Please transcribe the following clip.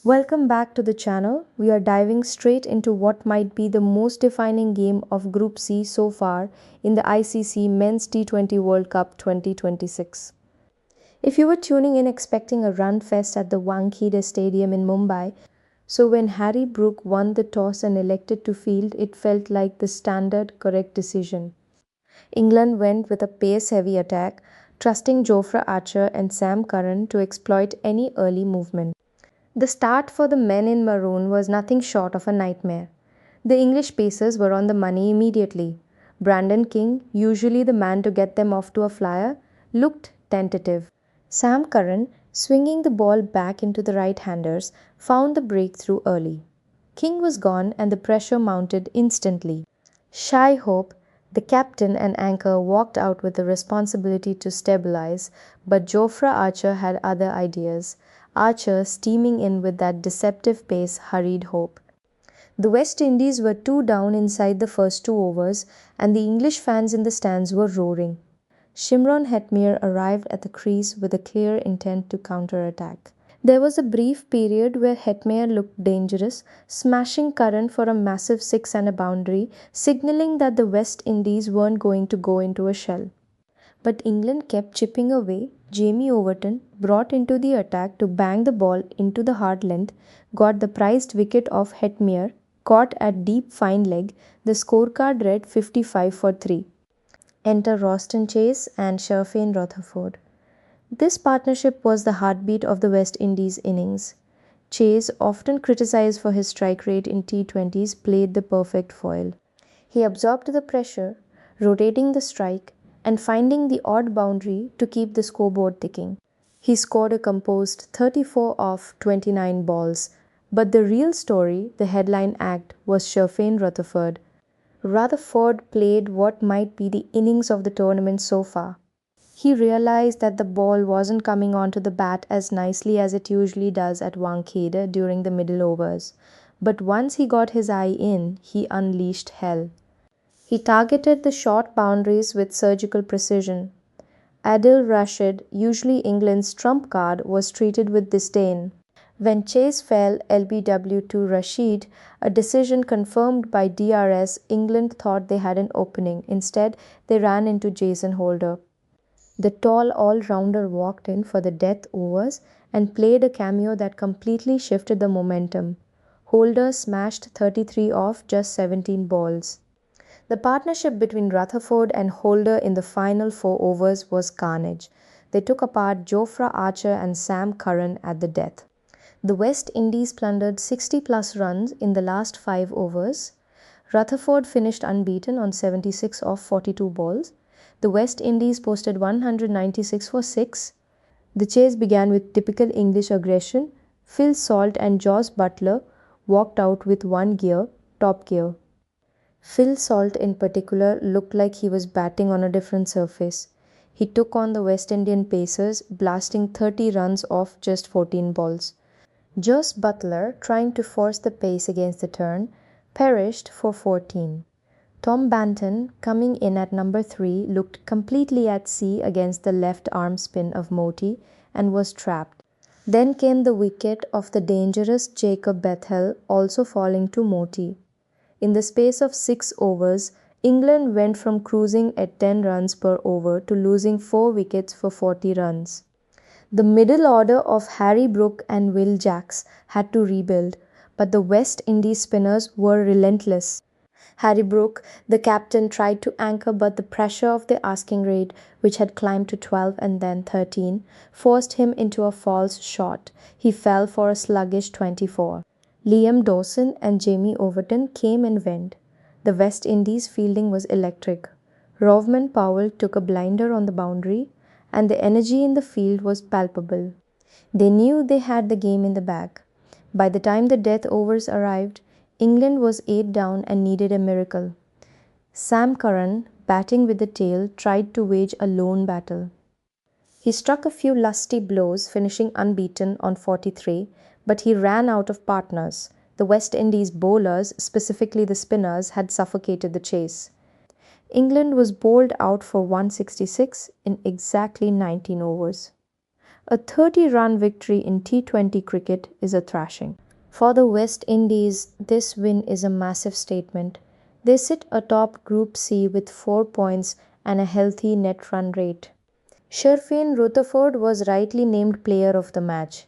Welcome back to the channel. We are diving straight into what might be the most defining game of Group C so far in the ICC Men's T20 World Cup 2026. If you were tuning in expecting a run fest at the Wankhede Stadium in Mumbai, so when Harry Brook won the toss and elected to field, it felt like the standard correct decision. England went with a pace-heavy attack, trusting Jofra Archer and Sam Curran to exploit any early movement. The start for the men in Maroon was nothing short of a nightmare. The English pacers were on the money immediately. Brandon King, usually the man to get them off to a flyer, looked tentative. Sam Curran, swinging the ball back into the right-handers, found the breakthrough early. King was gone and the pressure mounted instantly. Shai Hope, the captain and anchor, walked out with the responsibility to stabilize, but Jofra Archer had other ideas. Archer, steaming in with that deceptive pace, hurried Hope. The West Indies were 2 down inside the first 2 overs, and the English fans in the stands were roaring. Shimron Hetmyer arrived at the crease with a clear intent to counter-attack. There was a brief period where Hetmyer looked dangerous, smashing Curran for a massive 6 and a boundary, signalling that the West Indies weren't going to go into a shell. But England kept chipping away. Jamie Overton, brought into the attack to bang the ball into the hard length, got the prized wicket of Hetmyer, caught at deep fine leg. The scorecard read 55 for 3. Enter Roston Chase and Sherfane Rutherford. This partnership was the heartbeat of the West Indies innings. Chase, often criticized for his strike rate in T20s, played the perfect foil. He absorbed the pressure, rotating the strike, and finding the odd boundary to keep the scoreboard ticking. He scored a composed 34 off 29 balls, but the real story, the headline act, was Sherfane Rutherford. Rutherford played what might be the innings of the tournament so far. He realized that the ball wasn't coming onto the bat as nicely as it usually does at Wankhede during the middle overs, but once he got his eye in, he unleashed hell. He targeted the short boundaries with surgical precision. Adil Rashid, usually England's trump card, was treated with disdain. When Chase fell LBW to Rashid, a decision confirmed by DRS, England thought they had an opening. Instead, they ran into Jason Holder. The tall all-rounder walked in for the death overs and played a cameo that completely shifted the momentum. Holder smashed 33 off just 17 balls. The partnership between Rutherford and Holder in the final 4 overs was carnage. They took apart Jofra Archer and Sam Curran at the death. The West Indies plundered 60-plus runs in the last 5 overs. Rutherford finished unbeaten on 76 off 42 balls. The West Indies posted 196 for 6. The chase began with typical English aggression. Phil Salt and Jos Buttler walked out with 1 gear, top gear. Phil Salt in particular looked like he was batting on a different surface. He took on the West Indian pacers, blasting 30 runs off just 14 balls. Jos Buttler, trying to force the pace against the turn, perished for 14. Tom Banton, coming in at number 3, looked completely at sea against the left arm spin of Motie and was trapped. Then came the wicket of the dangerous Jacob Bethel, also falling to Motie. In the space of 6 overs, England went from cruising at 10 runs per over to losing 4 wickets for 40 runs. The middle order of Harry Brook and Will Jacks had to rebuild, but the West Indies spinners were relentless. Harry Brook, the captain, tried to anchor, but the pressure of the asking rate, which had climbed to 12 and then 13, forced him into a false shot. He fell for a sluggish 24. Liam Dawson and Jamie Overton came and went. The West Indies fielding was electric. Rovman Powell took a blinder on the boundary, and the energy in the field was palpable. They knew they had the game in the bag. By the time the death overs arrived, England was 8 down and needed a miracle. Sam Curran, batting with the tail, tried to wage a lone battle. He struck a few lusty blows, finishing unbeaten on 43, but he ran out of partners. The West Indies bowlers, specifically the spinners, had suffocated the chase. England was bowled out for 166 in exactly 19 overs. A 30-run victory in T20 cricket is a thrashing. For the West Indies, this win is a massive statement. They sit atop Group C with 4 points and a healthy net run rate. Sherfane Rutherford was rightly named player of the match.